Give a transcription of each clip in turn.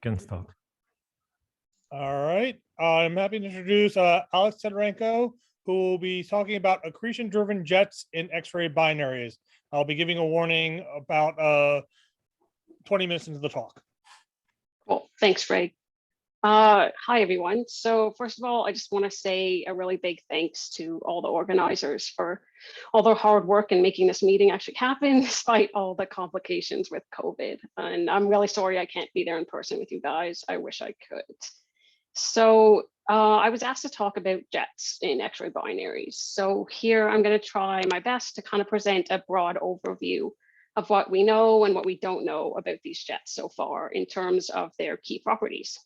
can start. All right. I'm happy to introduce Alex Tetarenko, who will be talking about accretion-driven jets in X-ray binaries. I'll be giving a warning about 20 minutes into the talk. Cool. Thanks, Greg. Hi, everyone. So first of all, I just want to say a really big thanks to all the organizers for all their hard work in making this meeting actually happen, despite all the complications with COVID. And I'm really sorry I can't be there in person with you guys. I wish I could. So I was asked to talk about jets in X-ray binaries. So here I'm going to try my best to kind of present a broad overview of what we know and what we don't know about these jets so far in terms of their key properties,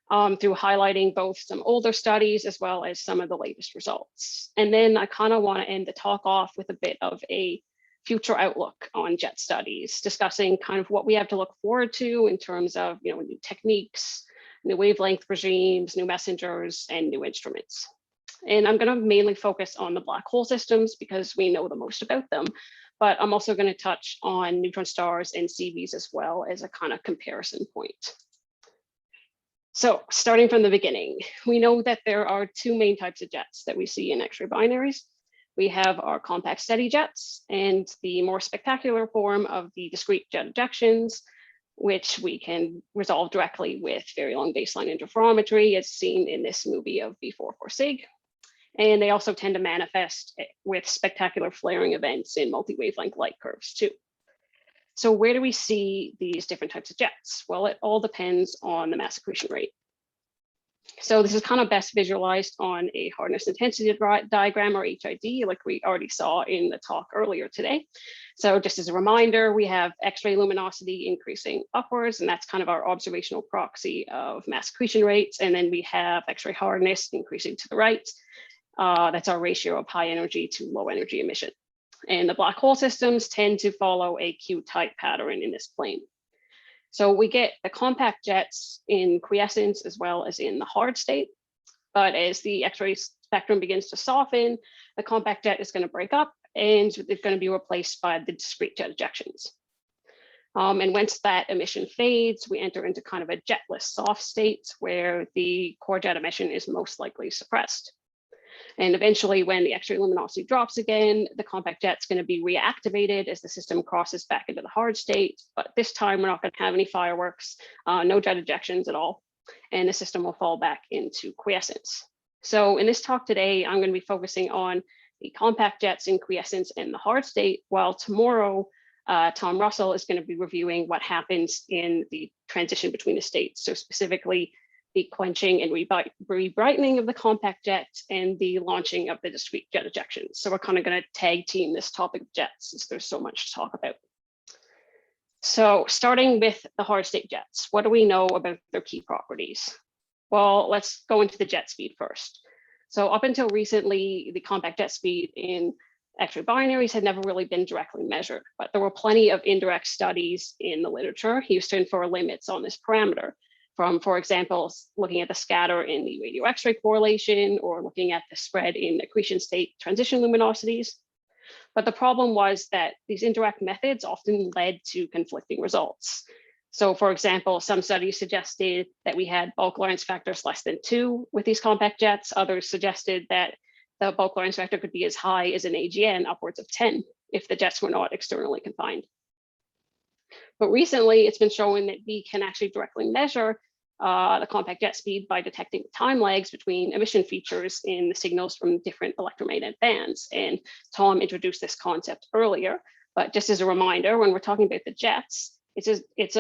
through highlighting both some older studies as well as some of the latest results. And then I kind of want to end the talk off with a bit of a future outlook on jet studies, discussing kind of what we have to look forward to in terms of new techniques, new wavelength regimes, new messengers, and new instruments. And I'm going to mainly focus on the black hole systems because we know the most about them, but I'm also going to touch on neutron stars and CVs as well as a kind of comparison point. So starting from the beginning, we know that there are two main types of jets that we see in X-ray binaries. We have our compact steady jets and the more spectacular form of the discrete jet ejections, which we can resolve directly with very long baseline interferometry, as seen in this movie of B44 SIG. And they also tend to manifest with spectacular flaring events in multi-wavelength light curves too. So where do we see these different types of jets? Well, it all depends on the mass accretion rate. So this is kind of best visualized on a hardness intensity diagram, or HID, like we already saw in the talk earlier today. So just as a reminder, we have X-ray luminosity increasing upwards, and that's kind of our observational proxy of mass accretion rates. And then we have X-ray hardness increasing to the right. That's our ratio of high energy to low energy emission. And the black hole systems tend to follow a Q-type pattern in this plane. So we get the compact jets in quiescence as well as in the hard state. But as the X-ray spectrum begins to soften, the compact jet is going to break up and it's going to be replaced by the discrete jet ejections. And once that emission fades, we enter into kind of a jetless soft state where the core jet emission is most likely suppressed. And eventually, when the X-ray luminosity drops again, the compact jet's going to be reactivated as the system crosses back into the hard state. But this time, we're not going to have any fireworks, no jet ejections at all, and the system will fall back into quiescence. So in this talk today, I'm going to be focusing on the compact jets in quiescence and the hard state, while tomorrow, Tom Russell is going to be reviewing what happens in the transition between the states. So specifically, the quenching and rebrightening of the compact jet and the launching of the discrete jet ejections. So we're kind of going to tag team this topic of jets since there's so much to talk about. So starting with the hard state jets, what do we know about their key properties? Well, let's go into the jet speed first. So up until recently, the compact jet speed in X-ray binaries had never really been directly measured, but there were plenty of indirect studies in the literature used to infer limits on this parameter. From, for example, looking at the scatter in the radio X-ray correlation or looking at the spread in accretion state transition luminosities. But the problem was that these indirect methods often led to conflicting results. So for example, some studies suggested that we had bulk Lorentz factors less than 2 with these compact jets. Others suggested that the bulk Lorentz factor could be as high as an AGN, upwards of 10, if the jets were not externally confined. But recently, it's been shown that we can actually directly measure the compact jet speed by detecting time lags between emission features in the signals from different electromagnetic bands. And Tom introduced this concept earlier, but just as a reminder, when we're talking about the jets, it's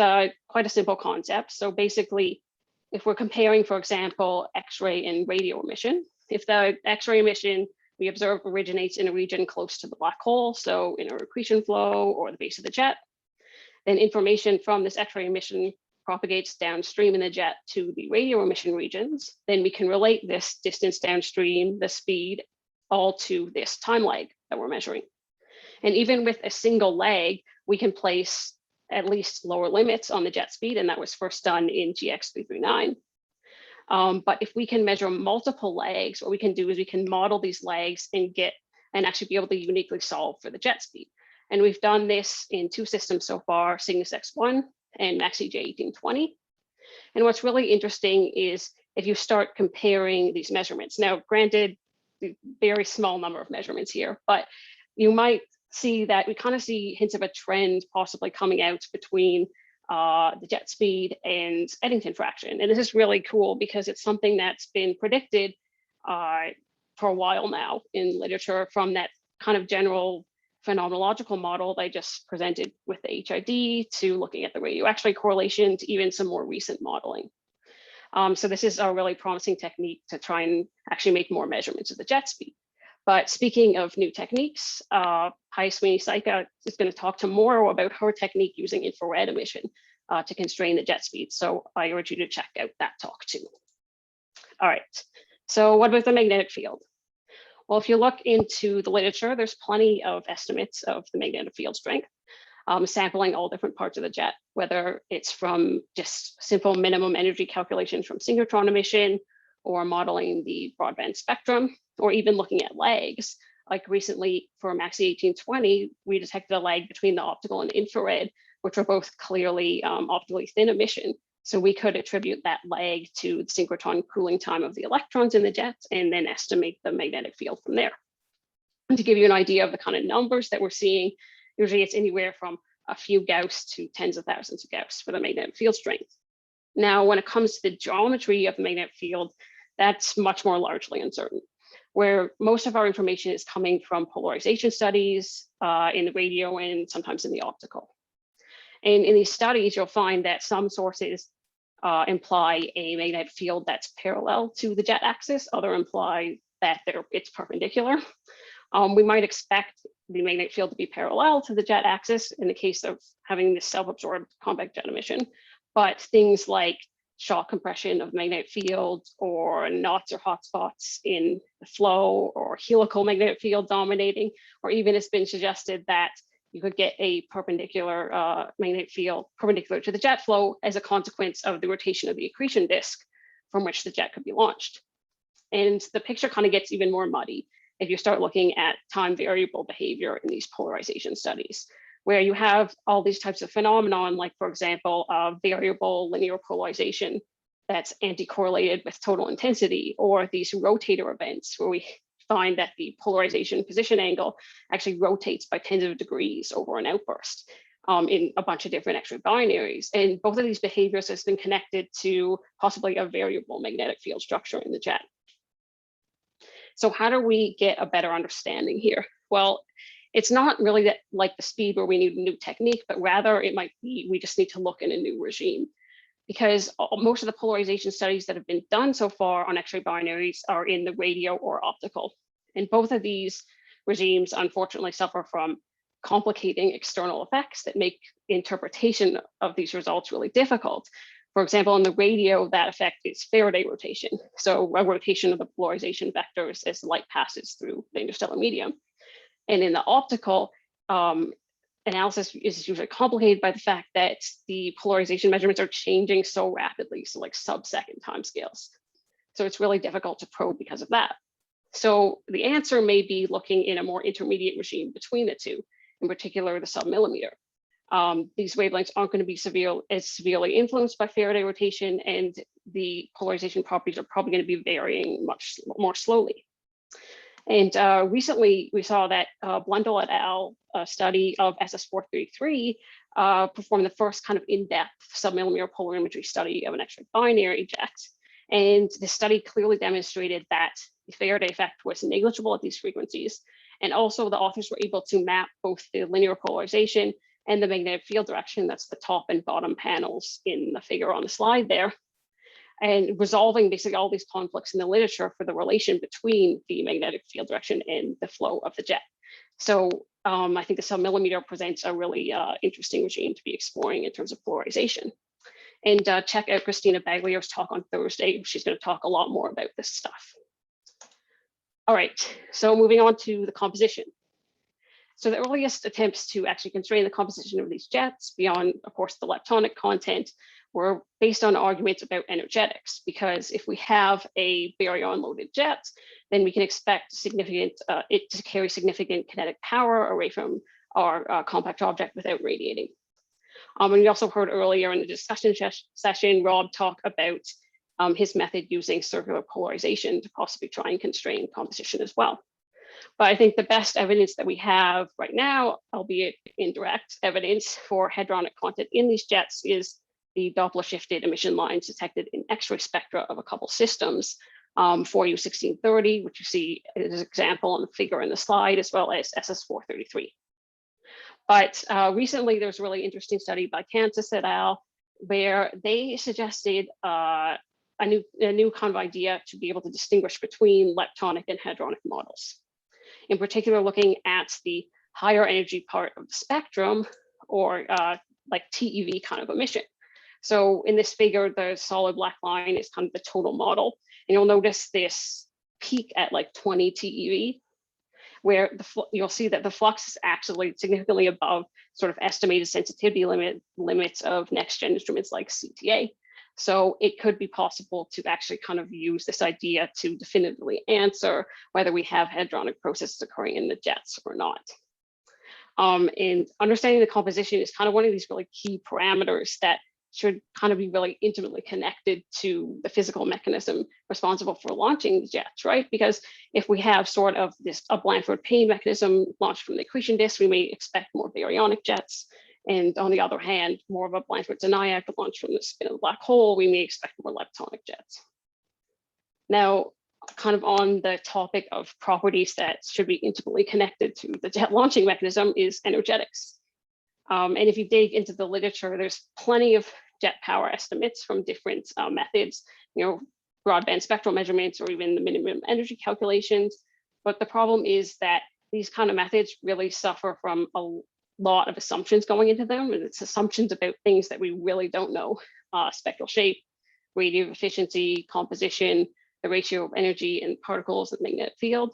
quite a simple concept. So basically, if we're comparing, for example, X-ray and radio emission, if the X-ray emission we observe originates in a region close to the black hole, so in a accretion flow or the base of the jet, then information from this X-ray emission propagates downstream in the jet to the radio emission regions. Then we can relate this distance downstream, the speed, all to this time lag that we're measuring. And even with a single lag, we can place at least lower limits on the jet speed, and that was first done in GX339. But if we can measure multiple lags, what we can do is we can model these lags and actually be able to uniquely solve for the jet speed. And we've done this in 2 systems so far, Cygnus X1 and MaxEJ1820. And what's really interesting is if you start comparing these measurements. Now, granted, very small number of measurements here, but you might see that we kind of see hints of a trend possibly coming out between the jet speed and Eddington fraction. And this is really cool because it's something that's been predicted for a while now in literature from that kind of general phenomenological model that I just presented with the HID to looking at the radio X-ray correlation to even some more recent modeling. So this is a really promising technique to try and actually make more measurements of the jet speed. But speaking of new techniques, Sweeney Saika is going to talk tomorrow about her technique using infrared emission to constrain the jet speed. So I urge you to check out that talk too. All right, so what about the magnetic field? Well, if you look into the literature, there's plenty of estimates of the magnetic field strength, sampling all different parts of the jet, whether it's from just simple minimum energy calculations from synchrotron emission, or modeling the broadband spectrum, or even looking at lags. Like recently for MAXI 1820, we detected a lag between the optical and infrared, which are both clearly optically thin emission. So we could attribute that lag to the synchrotron cooling time of the electrons in the jet and then estimate the magnetic field from there. And to give you an idea of the kind of numbers that we're seeing, usually it's anywhere from a few Gauss to tens of thousands of Gauss for the magnetic field strength. Now, when it comes to the geometry of the magnetic field, that's much more largely uncertain, where most of our information is coming from polarization studies in the radio and sometimes in the optical. And in these studies, you'll find that some sources imply a magnetic field that's parallel to the jet axis, other imply that it's perpendicular. We might expect the magnetic field to be parallel to the jet axis in the case of having this self-absorbed convex jet emission, but things like shock compression of magnetic fields or knots or hotspots in the flow or helical magnetic field dominating, or even it's been suggested that you could get a perpendicular magnetic field perpendicular to the jet flow as a consequence of the rotation of the accretion disk from which the jet could be launched. And the picture kind of gets even more muddy if you start looking at time variable behavior in these polarization studies, where you have all these types of phenomenon, like for example, variable linear polarization that's anti-correlated with total intensity, or these rotator events where we find that the polarization position angle actually rotates by tens of degrees over an outburst in a bunch of different X-ray binaries. And both of these behaviors has been connected to possibly a variable magnetic field structure in the jet. So how do we get a better understanding here? Well, it's not really that like the speed where we need a new technique, but rather it might be we just need to look in a new regime, because most of the polarization studies that have been done so far on X-ray binaries are in the radio or optical. And both of these regimes unfortunately suffer from complicating external effects that make interpretation of these results really difficult. For example, in the radio, that effect is Faraday rotation. So a rotation of the polarization vectors as light passes through the interstellar medium. And in the optical, analysis is usually complicated by the fact that the polarization measurements are changing so rapidly, so like sub-second timescales. So it's really difficult to probe because of that. So the answer may be looking in a more intermediate regime between the two, in particular the sub-millimeter. These wavelengths aren't going to be as severely influenced by Faraday rotation, and the polarization properties are probably going to be varying much more slowly. And recently, we saw that Blundell et al. A study of SS433 performed the first kind of in-depth sub-millimeter polarimetry study of an X-ray binary jet. And the study clearly demonstrated that the Faraday effect was negligible at these frequencies. And also the authors were able to map both the linear polarization and the magnetic field direction, that's the top and bottom panels in the figure on the slide there, and resolving basically all these conflicts in the literature for the relation between the magnetic field direction and the flow of the jet. So I think the sub-millimeter presents a really interesting regime to be exploring in terms of polarization. And check out Christina Baglier's talk on Thursday. She's going to talk a lot more about this stuff. All right, so moving on to the composition. So the earliest attempts to actually constrain the composition of these jets beyond, of course, the leptonic content were based on arguments about energetics, because if we have a baryon-loaded jet, then we can expect it to carry significant kinetic power away from our compact object without radiating. And we also heard earlier in the discussion session, Rob talk about his method using circular polarization to possibly try and constrain composition as well. But I think the best evidence that we have right now, albeit indirect evidence for hadronic content in these jets, is the Doppler shifted emission lines detected in X-ray spectra of a couple systems, Fourier 1630, which you see as an example on the figure in the slide, as well as SS433. But recently, there's a really interesting study by Kansas et al., where they suggested a new kind of idea to be able to distinguish between leptonic and hadronic models. In particular, looking at the higher energy part of the spectrum, or like TeV kind of emission. So in this figure, the solid black line is kind of the total model. And you'll notice this peak at like 20 TeV, where you'll see that the flux is actually significantly above sort of estimated sensitivity limits of next gen instruments like CTA. So it could be possible to actually kind of use this idea to definitively answer whether we have hadronic processes occurring in the jets or not. And understanding the composition is kind of one of these really key parameters that should kind of be really intimately connected to the physical mechanism responsible for launching the jets, right? Because if we have sort of a Blanford Payne mechanism launched from the accretion disk, we may expect more baryonic jets. And on the other hand, more of a Blanford-Zanayak launched from the spin of the black hole, we may expect more leptonic jets. Now, kind of on the topic of properties that should be intimately connected to the jet launching mechanism is energetics. And if you dig into the literature, there's plenty of jet power estimates from different methods, broadband spectral measurements or even the minimum energy calculations. But the problem is that these kind of methods really suffer from a lot of assumptions going into them. And it's assumptions about things that we really don't know, spectral shape, radiative efficiency, composition, the ratio of energy and particles in the magnetic field.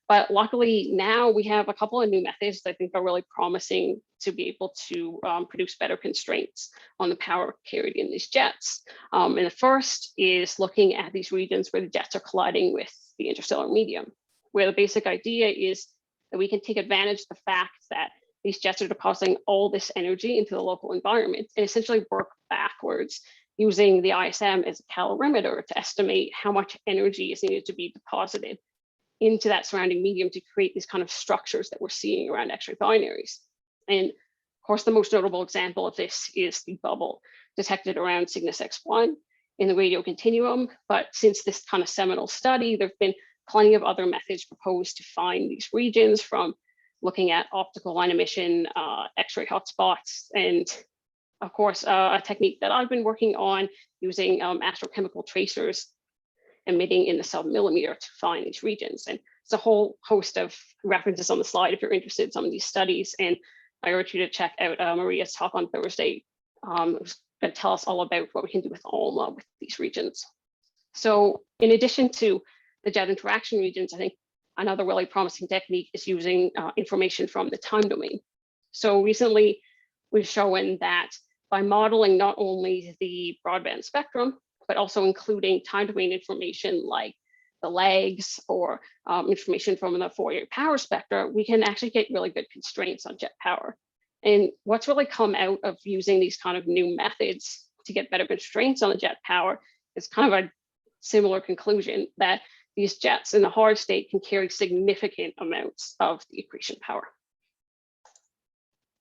But luckily now we have a couple of new methods that I think are really promising to be able to produce better constraints on the power carried in these jets. And the first is looking at these regions where the jets are colliding with the interstellar medium, where the basic idea is that we can take advantage of the fact that these jets are depositing all this energy into the local environment and essentially work backwards using the ISM as a calorimeter to estimate how much energy is needed to be deposited into that surrounding medium to create these kind of structures that we're seeing around X-ray binaries. And of course, the most notable example of this is the bubble detected around Cygnus X1 in the radio continuum. But since this kind of seminal study, there've been plenty of other methods proposed to find these regions, from looking at optical line emission, X-ray hotspots, and of course, a technique that I've been working on using astrochemical tracers emitting in the sub-millimeter to find these regions. And it's a whole host of references on the slide if you're interested in some of these studies. And I urge you to check out Maria's talk on Thursday. Who's going to tell us all about what we can do with ALMA with these regions. So in addition to the jet interaction regions, I think another really promising technique is using information from the time domain. So recently, we've shown that by modeling not only the broadband spectrum, but also including time domain information like the lags or information from the Fourier power spectra, we can actually get really good constraints on jet power. And what's really come out of using these kind of new methods to get better constraints on the jet power is kind of a similar conclusion that these jets in the hard state can carry significant amounts of the accretion power.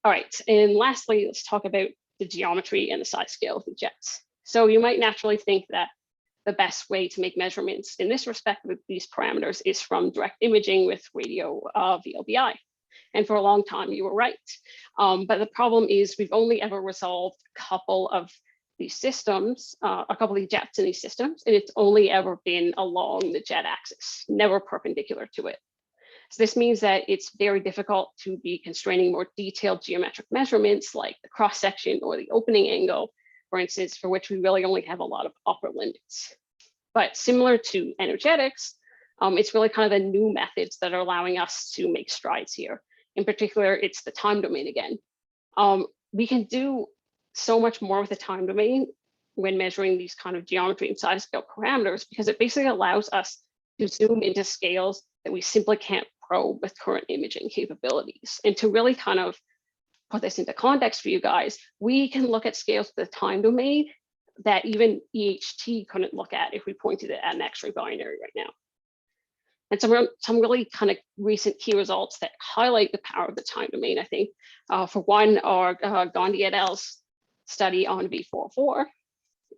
All right, and lastly, let's talk about the geometry and the size scale of the jets. So you might naturally think that the best way to make measurements in this respect with these parameters is from direct imaging with radio VLBI. And for a long time, you were right. But the problem is we've only ever resolved a couple of these systems, a couple of the jets in these systems, and it's only ever been along the jet axis, never perpendicular to it. So this means that it's very difficult to be constraining more detailed geometric measurements like the cross section or the opening angle, for instance, for which we really only have a lot of upper limits. But similar to energetics, it's really kind of the new methods that are allowing us to make strides here. In particular, it's the time domain again. We can do so much more with the time domain when measuring these kind of geometry and size scale parameters, because it basically allows us to zoom into scales that we simply can't probe with current imaging capabilities, and to really kind of put this into context for you guys, we can look at scales of the time domain that even EHT couldn't look at if we pointed it at an X-ray binary right now. And some really kind of recent key results that highlight the power of the time domain, I think. For one, are Gandhi et al.'s study on V44,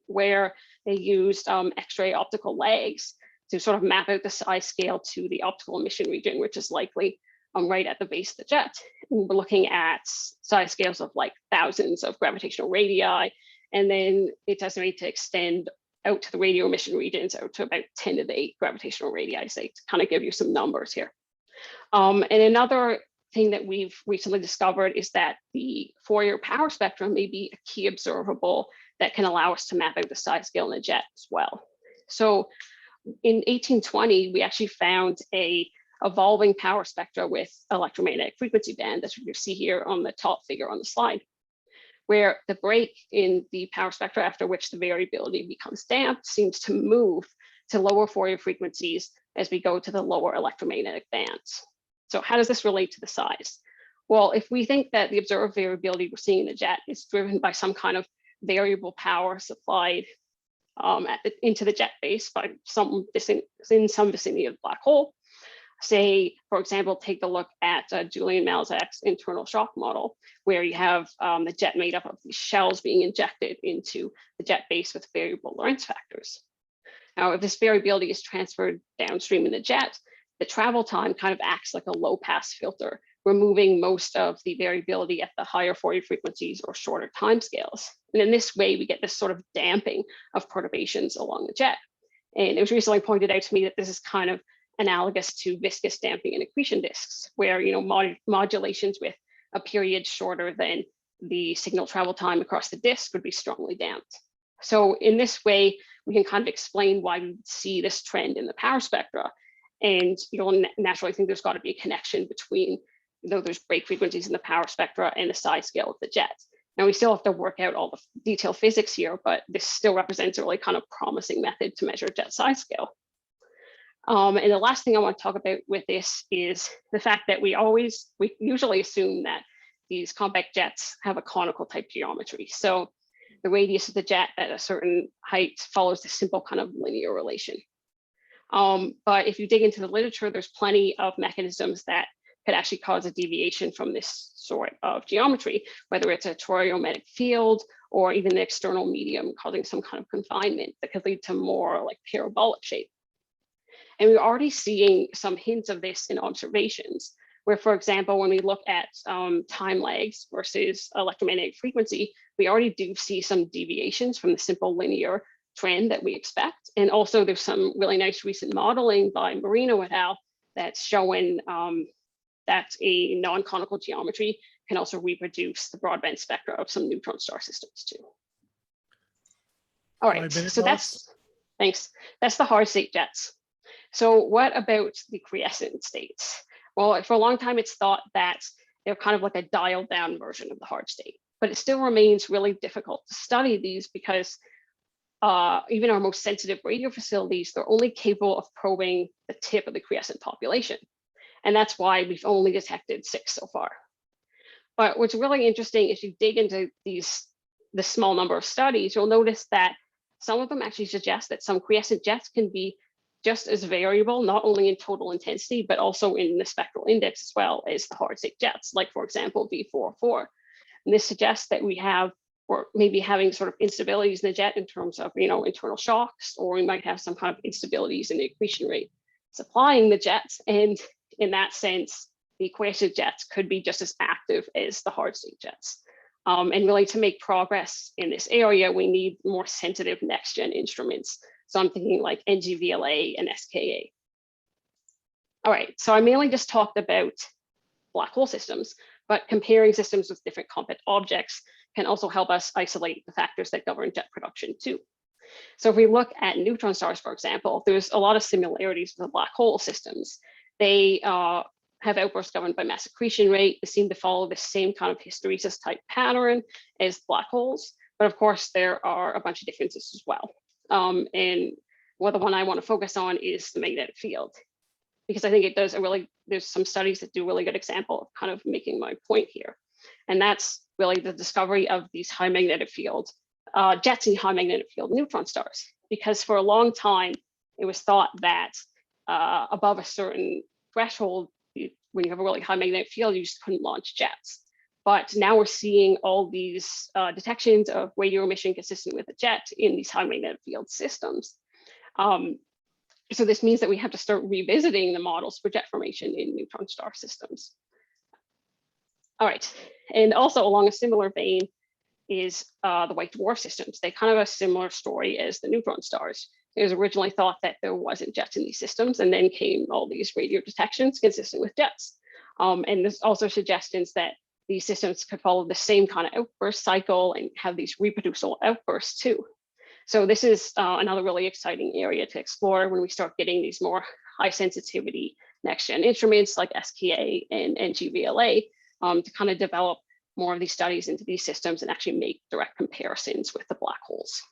where they used X-ray optical lags to sort of map out the size scale to the optical emission region, which is likely right at the base of the jet. And we're looking at size scales of like thousands of gravitational radii, and then it's estimated to extend out to the radio emission regions out to about 10 to the 8 gravitational radii, say, to kind of give you some numbers here. And another thing that we've recently discovered is that the Fourier power spectrum may be a key observable that can allow us to map out the size scale in a jet as well. So in 1820, we actually found a evolving power spectra with electromagnetic frequency band, as you see here on the top figure on the slide, where the break in the power spectra after which the variability becomes damped seems to move to lower Fourier frequencies as we go to the lower electromagnetic bands. So how does this relate to the size? Well, if we think that the observed variability we're seeing in the jet is driven by some kind of variable power supplied into the jet base by in some vicinity of the black hole, say, for example, take a look at Julian Malzak's internal shock model, where you have the jet made up of these shells being injected into the jet base with variable Lorentz factors. Now, if this variability is transferred downstream in the jet, the travel time kind of acts like a low pass filter, removing most of the variability at the higher Fourier frequencies or shorter timescales. And in this way, we get this sort of damping of perturbations along the jet. And it was recently pointed out to me that this is kind of analogous to viscous damping in accretion disks, where modulations with a period shorter than the signal travel time across the disk would be strongly damped. So in this way, we can kind of explain why we see this trend in the power spectra. And you'll naturally think there's got to be a connection between those break frequencies in the power spectra and the size scale of the jet. Now, we still have to work out all the detailed physics here, but this still represents a really kind of promising method to measure jet size scale. And the last thing I want to talk about with this is the fact that we usually assume that these compact jets have a conical type geometry. So the radius of the jet at a certain height follows the simple kind of linear relation. But if you dig into the literature, there's plenty of mechanisms that could actually cause a deviation from this sort of geometry, whether it's a toroidal field or even the external medium causing some kind of confinement that could lead to more like parabolic shape. And we're already seeing some hints of this in observations, where, for example, when we look at time lags versus electromagnetic frequency, we already do see some deviations from the simple linear trend that we expect. And also there's some really nice recent modeling by Marino et al. That's showing that a non-conical geometry can also reproduce the broadband spectra of some neutron star systems too. All right, so thanks. That's the hard state jets. So what about the quiescent states? Well, for a long time, it's thought that they're kind of like a dialed down version of the hard state, but it still remains really difficult to study these because even our most sensitive radio facilities, they're only capable of probing the tip of the quiescent population. And that's why we've only detected 6 so far. But what's really interesting is you dig into the small number of studies, you'll notice that some of them actually suggest that some quiescent jets can be just as variable, not only in total intensity, but also in the spectral index as well as the hard state jets, like, for example, V44. And this suggests that we have, or maybe having sort of instabilities in the jet in terms of, internal shocks, or we might have some kind of instabilities in the accretion rate supplying the jets. And in that sense, the quiescent jets could be just as active as the hard state jets. And really, to make progress in this area, we need more sensitive next-gen instruments. So I'm thinking like NGVLA and SKA. All right, so I mainly just talked about black hole systems, but comparing systems with different compact objects can also help us isolate the factors that govern jet production too. So if we look at neutron stars, for example, there's a lot of similarities with the black hole systems. They have outbursts governed by mass accretion rate. They seem to follow the same kind of hysteresis type pattern as black holes, but of course there are a bunch of differences as well. And the one I want to focus on is the magnetic field, because I think it does there's some studies that do a really good example of kind of making my point here. And that's really the discovery of these high magnetic field jets in high magnetic field neutron stars. Because for a long time, it was thought that above a certain threshold, when you have a really high magnetic field, you just couldn't launch jets. But now we're seeing all these detections of radio emission consistent with a jet in these high magnetic field systems. So this means that we have to start revisiting the models for jet formation in neutron star systems. All right, and also along a similar vein is the white dwarf systems. They kind of have a similar story as the neutron stars. It was originally thought that there wasn't jets in these systems, and then came all these radio detections consistent with jets. And there's also suggestions that these systems could follow the same kind of outburst cycle and have these reproducible outbursts too. So this is another really exciting area to explore when we start getting these more high sensitivity next-gen instruments like SKA and NGVLA to kind of develop more of these studies into these systems and actually make direct comparisons with the black holes.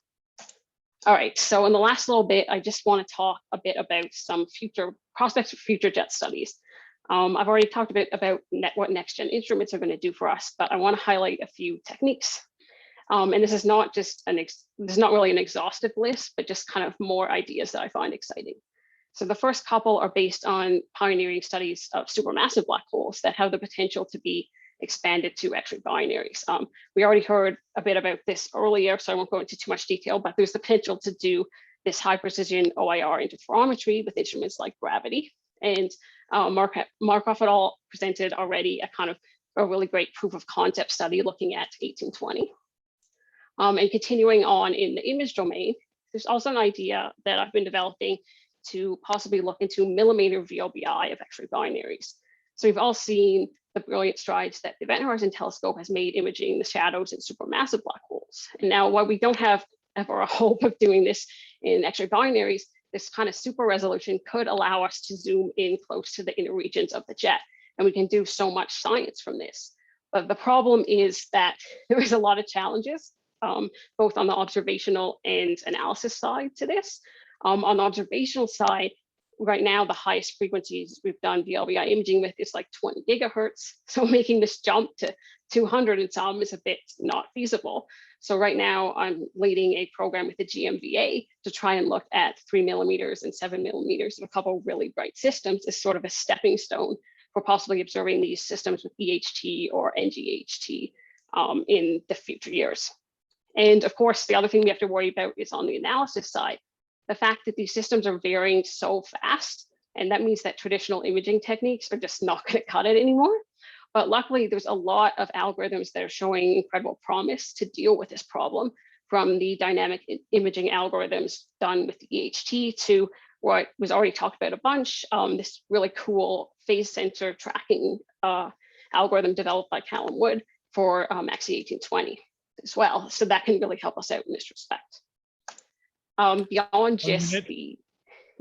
All right, so in the last little bit, I just want to talk a bit about some future prospects for future jet studies. I've already talked a bit about what next-gen instruments are going to do for us, but I want to highlight a few techniques. And this is not just this is not really an exhaustive list, but just kind of more ideas that I find exciting. So the first couple are based on pioneering studies of supermassive black holes that have the potential to be expanded to X-ray binaries. We already heard a bit about this earlier, so I won't go into too much detail, but there's the potential to do this high precision OIR interferometry with instruments like gravity. And Markov et al. Presented already a kind of a really great proof of concept study looking at 1820. And continuing on in the image domain, there's also an idea that I've been developing to possibly look into millimeter VLBI of X-ray binaries. So we've all seen the brilliant strides that the Event Horizon Telescope has made imaging the shadows in supermassive black holes. And now, while we don't have ever a hope of doing this in X-ray binaries, this kind of super resolution could allow us to zoom in close to the inner regions of the jet. And we can do so much science from this. But the problem is that there is a lot of challenges, both on the observational and analysis side to this. On the observational side, right now, the highest frequencies we've done VLBI imaging with is like 20 gigahertz. So making this jump to 200 and some is a bit not feasible. So right now I'm leading a program with the GMVA to try and look at 3 millimeters and 7 millimeters of a couple of really bright systems as sort of a stepping stone for possibly observing these systems with EHT or NGHT in the future years. And of course, the other thing we have to worry about is on the analysis side. The fact that these systems are varying so fast, and that means that traditional imaging techniques are just not going to cut it anymore. But luckily, there's a lot of algorithms that are showing incredible promise to deal with this problem, from the dynamic imaging algorithms done with the EHT to what was already talked about a bunch, this really cool phase sensor tracking algorithm developed by Callum Wood for XE 1820 as well. So that can really help us out in this respect. Beyond just the,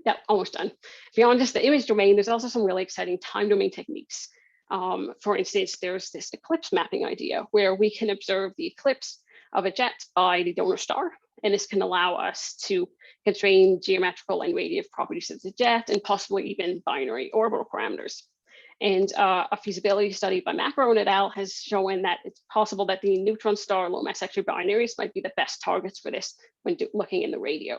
yeah, almost done. Beyond just the image domain, there's also some really exciting time domain techniques. For instance, there's this eclipse mapping idea where we can observe the eclipse of a jet by the donor star. And this can allow us to constrain geometrical and radiative properties of the jet and possibly even binary orbital parameters. And a feasibility study by Macron et al. Has shown that it's possible that the neutron star low mass X-ray binaries might be the best targets for this when looking in the radio.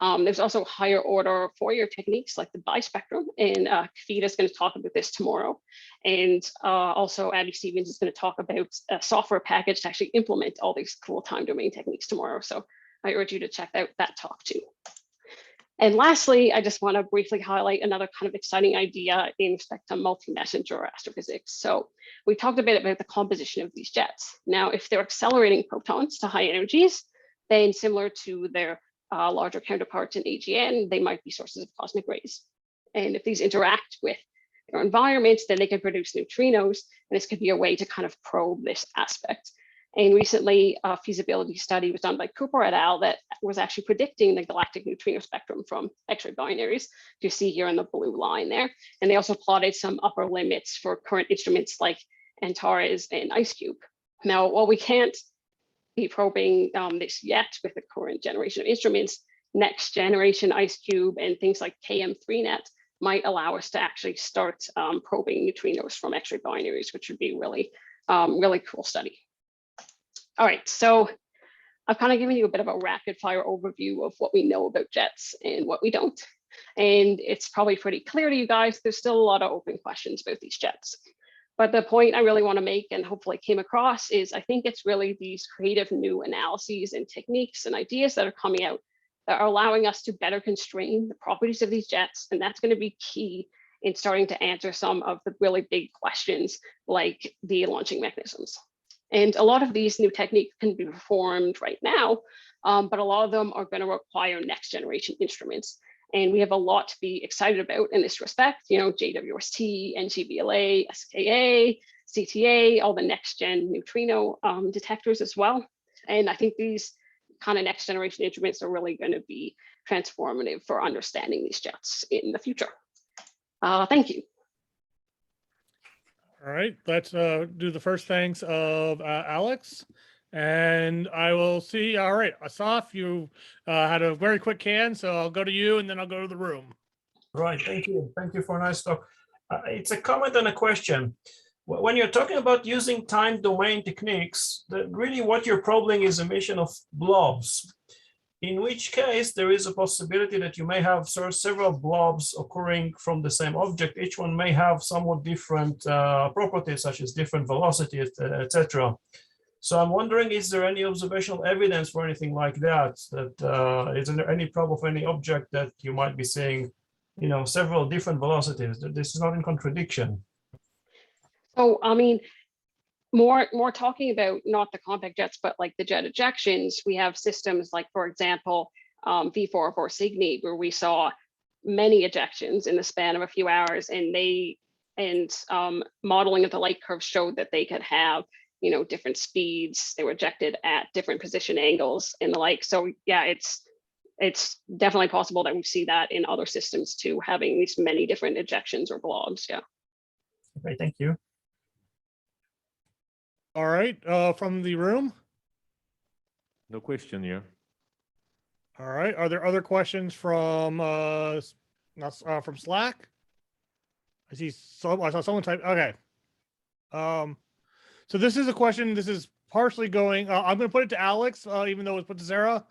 There's also higher order Fourier techniques like the bispectrum, and Kavita is going to talk about this tomorrow. And also Abby Stevens is going to talk about a software package to actually implement all these cool time domain techniques tomorrow. So I urge you to check out that talk too. And lastly, I just want to briefly highlight another kind of exciting idea in respect to multi-messenger astrophysics. So we talked a bit about the composition of these jets. Now, if they're accelerating protons to high energies, then similar to their larger counterparts in AGN, they might be sources of cosmic rays. And if these interact with their environments, then they can produce neutrinos. And this could be a way to kind of probe this aspect. And recently, a feasibility study was done by Cooper et al. That was actually predicting the galactic neutrino spectrum from X-ray binaries, you see here in the blue line there. And they also plotted some upper limits for current instruments like Antares and IceCube. Now, while we can't be probing this yet with the current generation of instruments, next generation IceCube and things like KM3net might allow us to actually start probing neutrinos from X-ray binaries, which would be really Really cool study. All right, so I've kind of given you a bit of a rapid fire overview of what we know about jets and what we don't. And it's probably pretty clear to you guys, there's still a lot of open questions about these jets. But the point I really want to make, and hopefully came across, is I think it's really these creative new analyses and techniques and ideas that are coming out that are allowing us to better constrain the properties of these jets. And that's going to be key in starting to answer some of the really big questions like the launching mechanisms. And a lot of these new techniques can be performed right now, but a lot of them are going to require next generation instruments. And we have a lot to be excited about in this respect, you know, JWST, NGVLA, SKA, CTA, all the next gen neutrino detectors as well. And I think these kind of next generation instruments are really going to be transformative for understanding these jets in the future. Thank you. All right, let's do the first thanks of Alex. And I will see. All right, Asaf, you had a very quick hand, so I'll go to you and then I'll go to the room. Right, thank you. Thank you for a nice talk. It's a comment and a question. When you're talking about using time domain techniques, really what you're probing is emission of blobs, in which case there is a possibility that you may have several blobs occurring from the same object. Each one may have somewhat different properties, such as different velocity, etc. So I'm wondering, is there any observational evidence for anything like that? Is there any probe of any object that you might be seeing, you know, several different velocities? This is not in contradiction. So, I mean, more talking about not the compact jets, but like the jet ejections, we have systems like, for example, V404 Cygni, where we saw many ejections in the span of a few hours, and modeling of the light curve showed that they could have, you know, different speeds. They were ejected at different position angles and the like. So yeah, it's definitely possible that we see that in other systems too, having these many different ejections or blobs. Yeah. Okay, thank you. All right, from the room. No question here. All right, are there other questions from from Slack? I saw someone type. Okay. So this is a question. This is partially going. I'm going to put it to Alex, even though it's put to Sarah.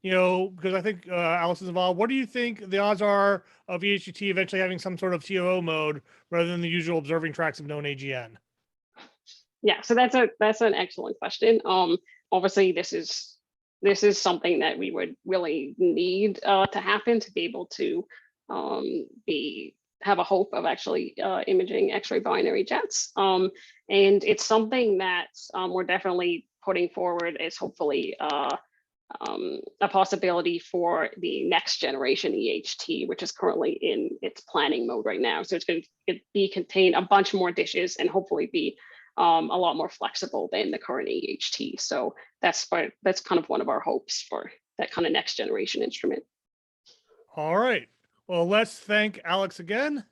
You know, because I think Alex is involved. What do you think the odds are of EHT eventually having some sort of TOO mode rather than the usual observing tracks of known AGN? Yeah, so that's an excellent question. Obviously, this is something that we would really need to happen to be able to have a hope of actually imaging X-ray binary jets. And it's something that we're definitely putting forward as hopefully a possibility for the next generation EHT, which is currently in its planning mode right now. So it's going to contain a bunch more dishes and hopefully be a lot more flexible than the current EHT. So that's kind of one of our hopes for that kind of next generation instrument. All right. Well, let's thank Alex again.